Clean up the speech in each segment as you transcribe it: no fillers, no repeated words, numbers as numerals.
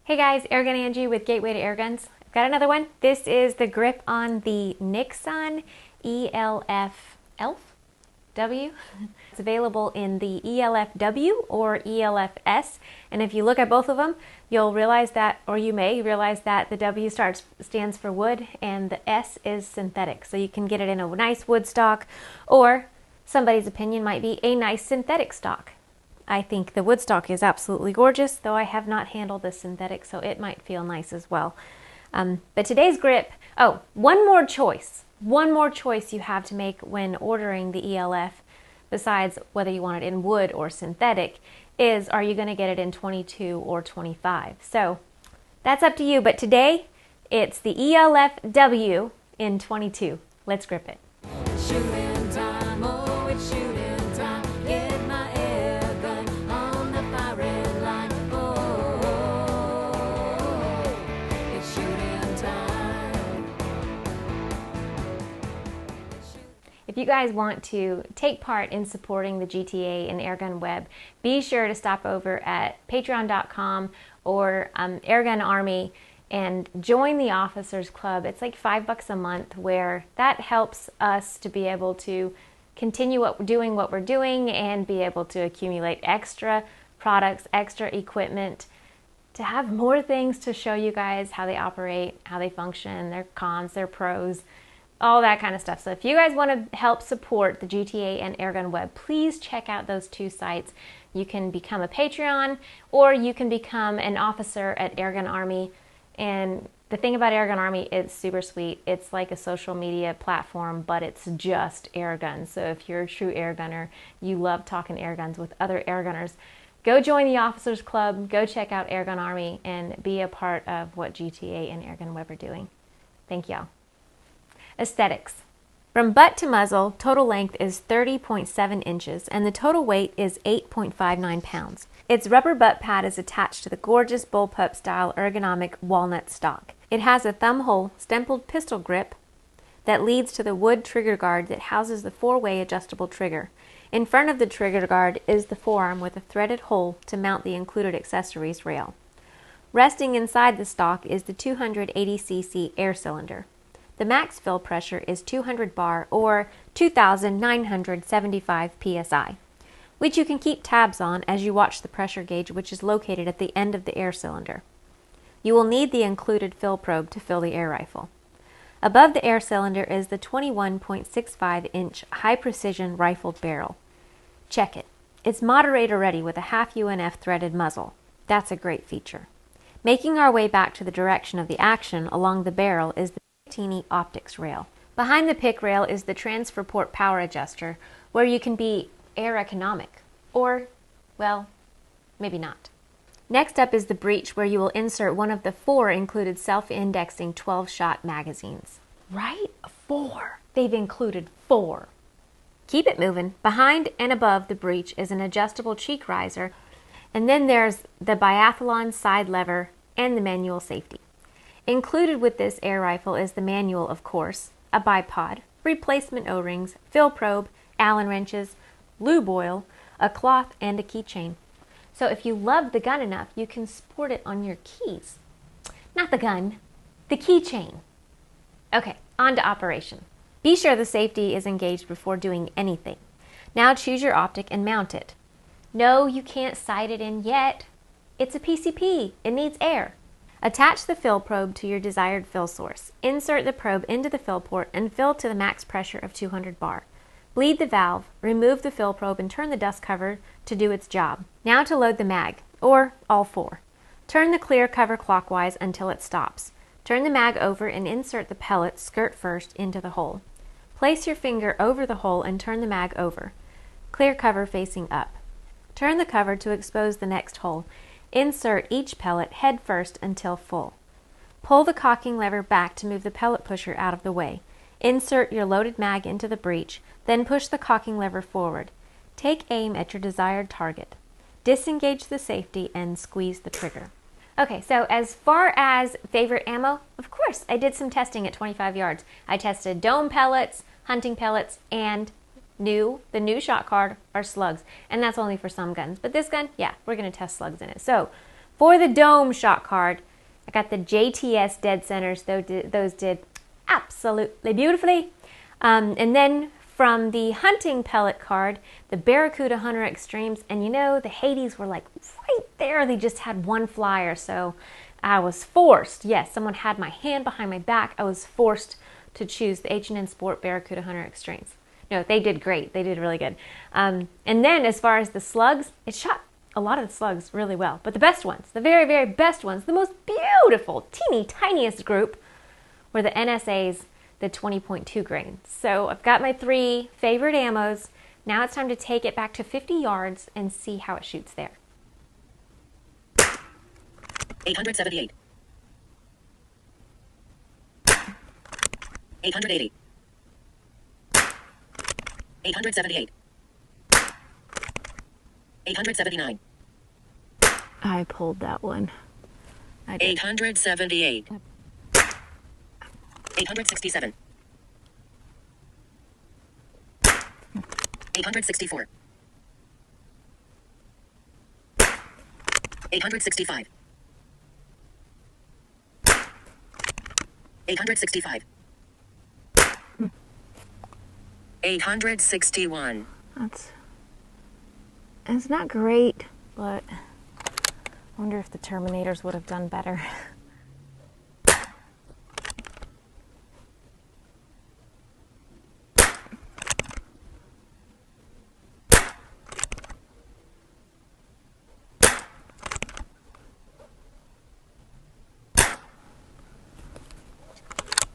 Hey guys, Airgun Angie with Gateway to Airguns. I've got another one. This is the grip on the Niksan ELF-W. It's available in the ELF-W or ELF-S, and if you look at both of them, you'll realize that, or you may realize that the W stands for wood and the S is synthetic. So you can get it in a nice wood stock, or somebody's opinion might be a nice synthetic stock. I think the wood stock is absolutely gorgeous, though I have not handled the synthetic, so it might feel nice as well. But today's grip, one more choice you have to make when ordering the ELF, besides whether you want it in wood or synthetic, is are you going to get it in 22 or 25? So that's up to you, but today it's the ELF-W in 22. Let's grip it. Shooting time, oh, it's shooting time. Get my air gun on the firing line. Oh, it's shooting time. If you guys want to take part in supporting the GTA and Airgun Web, be sure to stop over at patreon.com or Airgun Army and join the Officers Club. It's like $5 a month, where that helps us to be able to continue doing what we're doing and be able to accumulate extra products, extra equipment, to have more things to show you guys how they operate, how they function, their cons, their pros, all that kind of stuff. So if you guys want to help support the GTA and Airgun Web, please check out those two sites. You can become a Patreon, or you can become an officer at Airgun Army. And the thing about Airgun Army, it's super sweet. It's like a social media platform, but it's just airguns. So if you're a true airgunner, you love talking airguns with other airgunners, go join the Officers Club, go check out Airgun Army, and be a part of what GTA and Airgun Web are doing. Thank y'all. Aesthetics. From butt to muzzle, total length is 30.7 inches and the total weight is 8.59 pounds. Its rubber butt pad is attached to the gorgeous bullpup style ergonomic walnut stock. It has a thumb hole stempeled pistol grip that leads to the wood trigger guard that houses the 4-way adjustable trigger. In front of the trigger guard is the forearm with a threaded hole to mount the included accessories rail. Resting inside the stock is the 280cc air cylinder. The max fill pressure is 200 bar or 2,975 psi, which you can keep tabs on as you watch the pressure gauge, which is located at the end of the air cylinder. You will need the included fill probe to fill the air rifle. Above the air cylinder is the 21.65-inch high-precision rifled barrel. Check it. It's moderator ready with a half UNF threaded muzzle. That's a great feature. Making our way back to the direction of the action along the barrel is the Teeny optics rail. Behind the pick rail is the transfer port power adjuster, where you can be air economic, or, well, maybe not. Next up is the breech, where you will insert one of the 4 included self-indexing 12-shot magazines. Right? 4. They've included 4. Keep it moving. Behind and above the breech is an adjustable cheek riser, and then there's the biathlon side lever and the manual safety. Included with this air rifle is the manual, of course, a bipod, replacement O-rings, fill probe, Allen wrenches, lube oil, a cloth, and a keychain. So if you love the gun enough, you can sport it on your keys. Not the gun, the keychain. Okay, on to operation. Be sure the safety is engaged before doing anything. Now choose your optic and mount it. No, you can't sight it in yet. It's a PCP. It needs air. Attach the fill probe to your desired fill source. Insert the probe into the fill port and fill to the max pressure of 200 bar. Bleed the valve, remove the fill probe, and turn the dust cover to do its job. Now to load the mag, or all 4. Turn the clear cover clockwise until it stops. Turn the mag over and insert the pellet skirt first into the hole. Place your finger over the hole and turn the mag over. Clear cover facing up. Turn the cover to expose the next hole. Insert each pellet head first until full. Pull the cocking lever back to move the pellet pusher out of the way. Insert your loaded mag into the breech, then push the cocking lever forward. Take aim at your desired target. Disengage the safety and squeeze the trigger. Okay, so as far as favorite ammo, of course, I did some testing at 25 yards. I tested dome pellets, hunting pellets, and the new shot card are slugs, and that's only for some guns. But this gun, yeah, we're going to test slugs in it. So For the dome shot card, I got the JTS dead centers. Those did absolutely beautifully. And then from the hunting pellet card, the Barracuda Hunter Extremes, and you know, the Hades were like right there. They just had one flyer, so I was forced. Yes, someone had my hand behind my back. I was forced to choose the H&N Sport Barracuda Hunter Extremes. No, they did great. They did really good. And then as far as the slugs, it shot a lot of the slugs really well. But the best ones, the very, very best ones, the most beautiful, teeny tiniest group were the NSAs, the 20.2 grain. So I've got my 3 favorite ammos. Now it's time to take it back to 50 yards and see how it shoots there. 878. 880. 878. 879. I pulled that one. 878. 867. 864. 865. 865. 861. It's not great, but I wonder if the Terminators would have done better.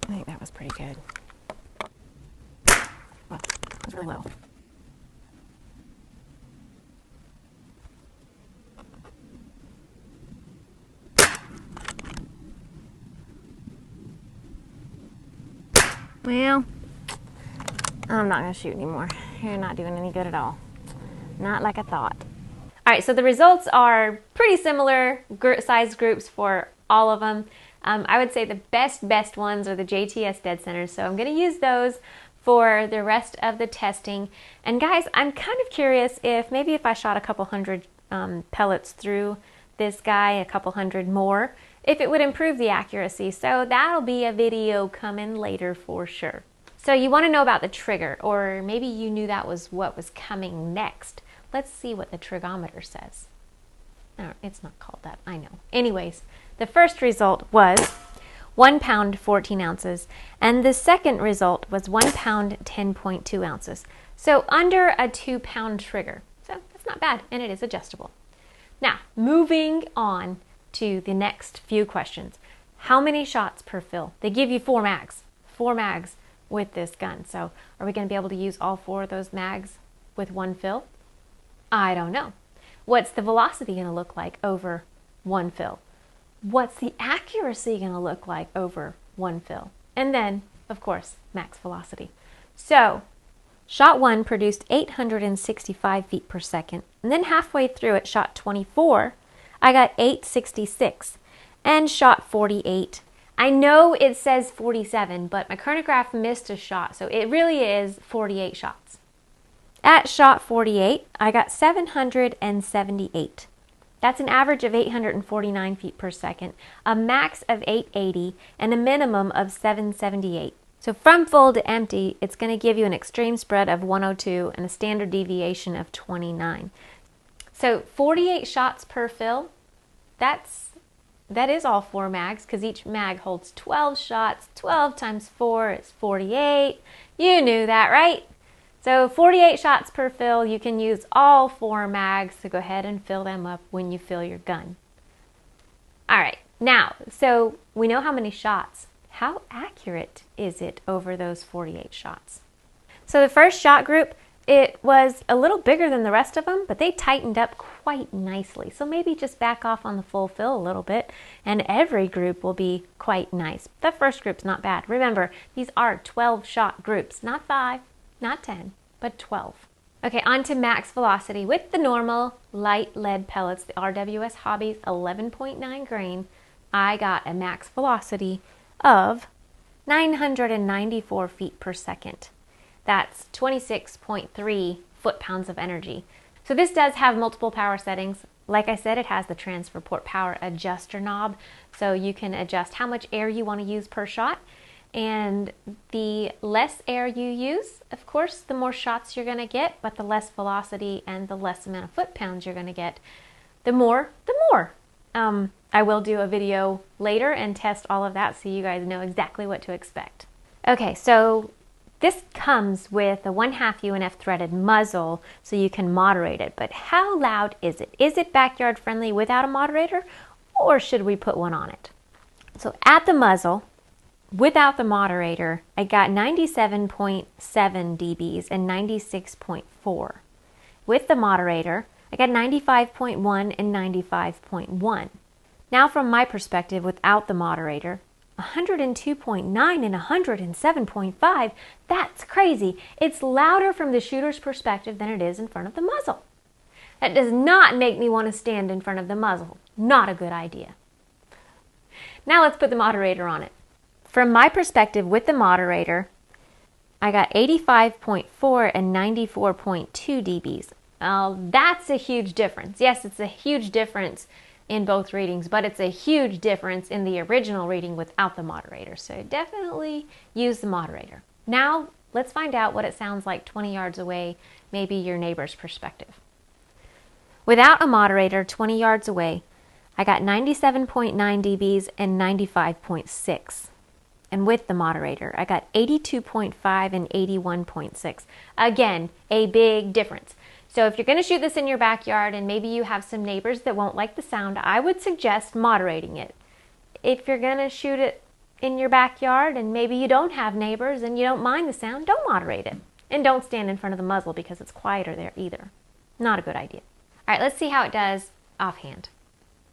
I think that was pretty good. Well, it was really low. Well, I'm not going to shoot anymore. You're not doing any good at all. Not like I thought. All right, so the results are pretty similar size groups for all of them. I would say the best ones are the JTS dead centers, so I'm going to use those for the rest of the testing. And guys, I'm kind of curious if maybe if I shot a couple hundred pellets through this guy, a couple hundred more, if it would improve the accuracy. So that'll be a video coming later for sure. So you want to know about the trigger, or maybe you knew that was what was coming next. Let's see what the trigometer says. No, it's not called that, I know. Anyways, the first result was 1 pound 14 ounces, and the second result was 1 pound 10.2 ounces. So under a 2 pound trigger. So that's not bad, and it is adjustable. Now, moving on to the next few questions. How many shots per fill? They give you 4 mags with this gun. So are we going to be able to use all 4 of those mags with one fill? I don't know. What's the velocity going to look like over one fill? What's the accuracy going to look like over one fill? And then, of course, max velocity. So shot 1 produced 865 feet per second. And then halfway through at shot 24, I got 866. And shot 48. I know it says 47, but my chronograph missed a shot, so it really is 48 shots. At shot 48, I got 778. That's an average of 849 feet per second, a max of 880, and a minimum of 778. So from full to empty, it's going to give you an extreme spread of 102 and a standard deviation of 29. So 48 shots per fill, that is all 4 mags, because each mag holds 12 shots. 12 times 4 is 48. You knew that, right? So 48 shots per fill. You can use all 4 mags, so go ahead and fill them up when you fill your gun. All right, now, so we know how many shots. How accurate is it over those 48 shots? So the first shot group, it was a little bigger than the rest of them, but they tightened up quite nicely. So maybe just back off on the full fill a little bit, and every group will be quite nice. The first group's not bad. Remember, these are 12-shot groups, not 5, not 10, but 12. Okay, on to max velocity. With the normal light lead pellets, the RWS Hobbies 11.9 grain, I got a max velocity of 994 feet per second. That's 26.3 foot-pounds of energy. So this does have multiple power settings. Like I said, it has the transfer port power adjuster knob, so you can adjust how much air you want to use per shot. And the less air you use, of course, the more shots you're going to get, but the less velocity and the less amount of foot-pounds you're going to get, the more. I will do a video later and test all of that so you guys know exactly what to expect. Okay, so this comes with a 1/2 UNF threaded muzzle so you can moderate it, but how loud is it? Is it backyard friendly without a moderator, or should we put one on it? So at the muzzle, without the moderator, I got 97.7 dBs and 96.4. With the moderator, I got 95.1 and 95.1. Now from my perspective, without the moderator, 102.9 and 107.5, that's crazy. It's louder from the shooter's perspective than it is in front of the muzzle. That does not make me want to stand in front of the muzzle. Not a good idea. Now let's put the moderator on it. From my perspective with the moderator, I got 85.4 and 94.2 dBs. That's a huge difference. Yes, it's a huge difference in both readings, but it's a huge difference in the original reading without the moderator. So definitely use the moderator. Now let's find out what it sounds like 20 yards away, maybe your neighbor's perspective. Without a moderator 20 yards away, I got 97.9 dBs and 95.6. And with the moderator, I got 82.5 and 81.6. Again, a big difference. So if you're going to shoot this in your backyard and maybe you have some neighbors that won't like the sound, I would suggest moderating it. If you're going to shoot it in your backyard and maybe you don't have neighbors and you don't mind the sound, don't moderate it. And don't stand in front of the muzzle because it's quieter there either. Not a good idea. All right, let's see how it does offhand,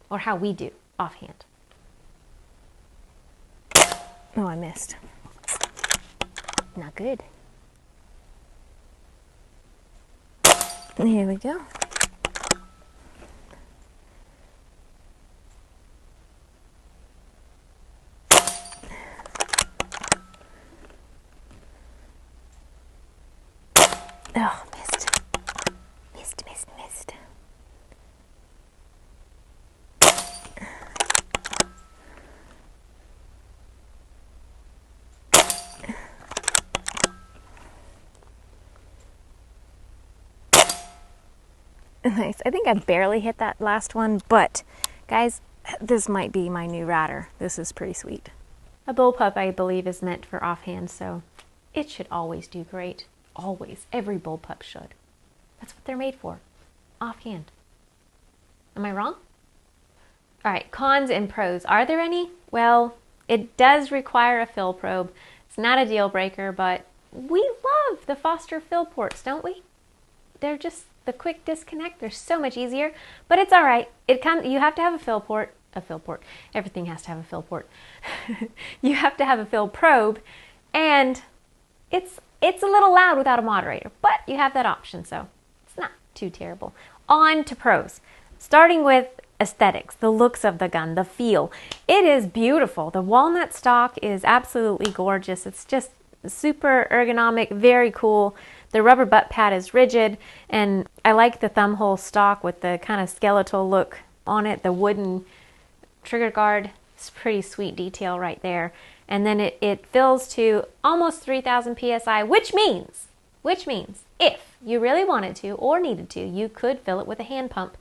or how we do offhand. Oh, I missed. Not good. Here we go. Oh, missed. Missed. Nice. I think I barely hit that last one, but guys, this might be my new radar. This is pretty sweet. A bullpup, I believe, is meant for offhand, so it should always do great. Always. Every bullpup should. That's what they're made for. Offhand. Am I wrong? All right, cons and pros. Are there any? Well, it does require a fill probe. It's not a deal breaker, but we love the Foster fill ports, don't we? They're just the quick disconnect. They're so much easier, but it's all right. You have to have a fill port. Everything has to have a fill port. You have to have a fill probe, and it's a little loud without a moderator, but you have that option, so it's not too terrible. On to pros. Starting with aesthetics, the looks of the gun, the feel. It is beautiful. The walnut stock is absolutely gorgeous. It's just super ergonomic, very cool. The rubber butt pad is rigid, and I like the thumb hole stock with the kind of skeletal look on it. The wooden trigger guard, it's pretty sweet detail right there. And then it fills to almost 3,000 PSI, which means if you really wanted to or needed to, you could fill it with a hand pump.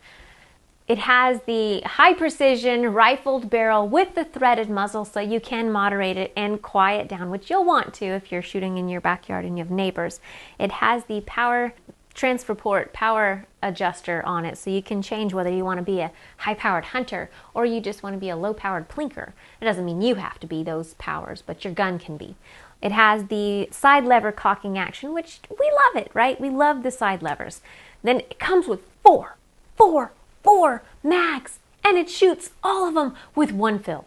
It has the high precision rifled barrel with the threaded muzzle, so you can moderate it and quiet down, which you'll want to if you're shooting in your backyard and you have neighbors. It has the power transfer port power adjuster on it, so you can change whether you want to be a high-powered hunter or you just want to be a low-powered plinker. It doesn't mean you have to be those powers, but your gun can be. It has the side lever cocking action, which we love it, right? We love the side levers. Then it comes with four mags, and it shoots all of them with one fill.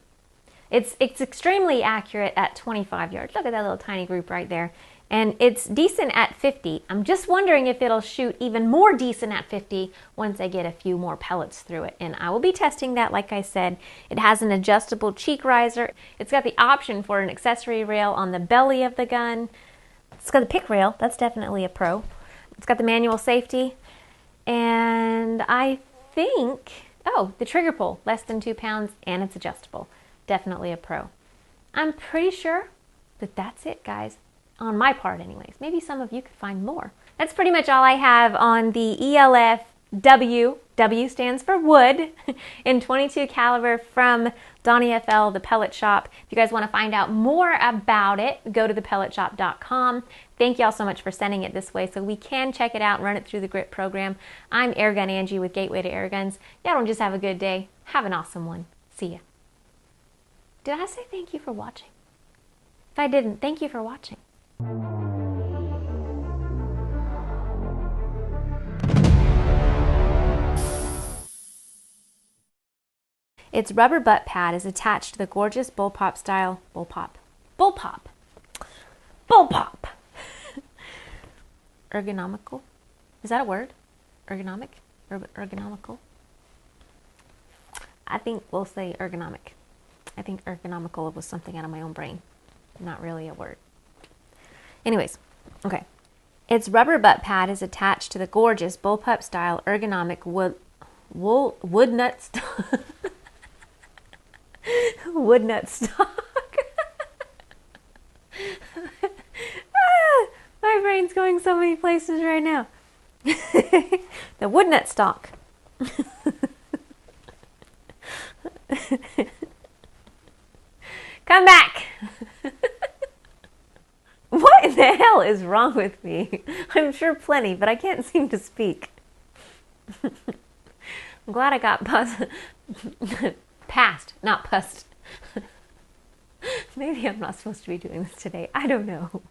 It's extremely accurate at 25 yards. Look at that little tiny group right there. And it's decent at 50. I'm just wondering if it'll shoot even more decent at 50 once I get a few more pellets through it. And I will be testing that, like I said. It has an adjustable cheek riser. It's got the option for an accessory rail on the belly of the gun. It's got the pick rail. That's definitely a pro. It's got the manual safety. And I think, oh, the trigger pull, less than 2 pounds, and it's adjustable. Definitely a pro. I'm pretty sure that that's it, guys. On my part anyways. Maybe some of you could find more. That's pretty much all I have on the ELF-W. W stands for wood in 22 caliber from Donnie FL, the Pellet Shop. If you guys want to find out more about it, go to thepelletshop.com. Thank y'all so much for sending it this way so we can check it out and run it through the GRiP program. I'm Airgun Angie with Gateway to Airguns. Y'all don't just have a good day. Have an awesome one. See ya. Did I say thank you for watching? If I didn't, thank you for watching. Its rubber butt pad is attached to the gorgeous bullpup style bullpup ergonomical. Is that a word? Ergonomic? Ergonomical? I think we'll say ergonomic. I think ergonomical was something out of my own brain. Not really a word. Anyways, okay. Its rubber butt pad is attached to the gorgeous bullpup style ergonomic wood nut stock. Wood nut stock. My brain's going so many places right now. The wood nut stock. Come back. What in the hell is wrong with me? I'm sure plenty, but I can't seem to speak. I'm glad I got passed, not pussed. Maybe I'm not supposed to be doing this today. I don't know.